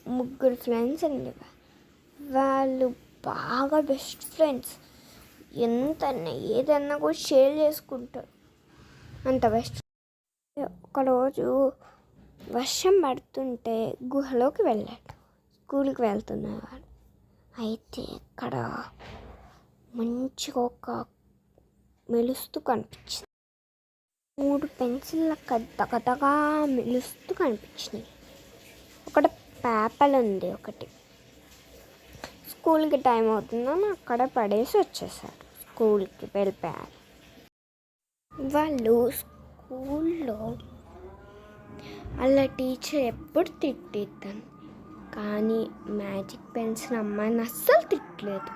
ముగ్గురు ఫ్రెండ్స్ అండి. వాళ్ళు బాగా బెస్ట్ ఫ్రెండ్స్. ఎంతన్నా ఏదన్నా కూడా షేర్ చేసుకుంటారు, అంత బెస్ట్. ఒకరోజు వర్షం పడుతుంటే గుహలోకి వెళ్ళాడు. స్కూల్కి వెళ్తున్నవాడు. అయితే అక్కడ మంచిగా ఒక మెలుస్తూ కనిపించింది. 3 పెన్సిళ్ళ కథగా మెలుస్తూ కనిపించినాయి. ఒకటి పేపర్ ఉంది. ఒకటి స్కూల్కి టైం అవుతుందని అక్కడ పడేసి వచ్చేసాడు. స్కూల్కి వెళ్ళిపోయారు. వాళ్ళు స్కూల్లో వాళ్ళ టీచర్ ఎప్పుడు తిట్టిద్దాను, కానీ మ్యాజిక్ పెన్సిల్ అమ్మాయిని అస్సలు తిట్టలేదు.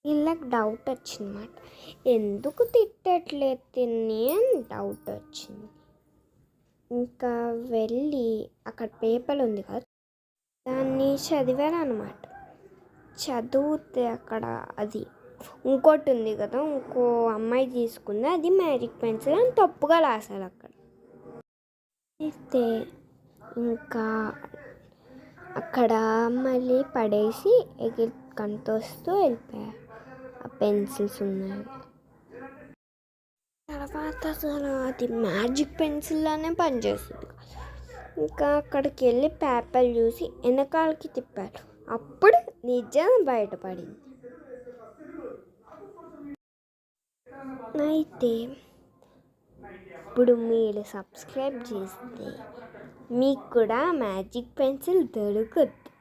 వీళ్ళకి డౌట్ వచ్చిందన్నమాట, ఎందుకు తిట్టట్లేదు తిని అని డౌట్ వచ్చింది. ఇంకా వెళ్ళి అక్కడ పేపర్ ఉంది కదా, దాన్ని చదివారు అనమాట. చదివితే అక్కడ అది ఇంకోటి ఉంది కదా, ఇంకో అమ్మాయి తీసుకుంది, అది మ్యాజిక్ పెన్సిల్ అని తప్పుగా రాశారు అక్కడ. అయితే ఇంకా అక్కడ మళ్ళీ పడేసి ఎగిరి కంటొస్తూ వెళ్ళిపోయారు. ఆ పెన్సిల్స్ ఉన్నాయి. తర్వాత అసలు అది మ్యాజిక్ పెన్సిల్లానే పనిచేస్తుంది. ఇంకా అక్కడికి వెళ్ళి పేపర్ చూసి వెనకాలకి తిప్పారు. అప్పుడు నిజం బయటపడింది. అయితే ఇప్పుడు మీరు సబ్స్క్రైబ్ చేస్తే మీకు కూడా మ్యాజిక్ పెన్సిల్ దొరుకుతుంది.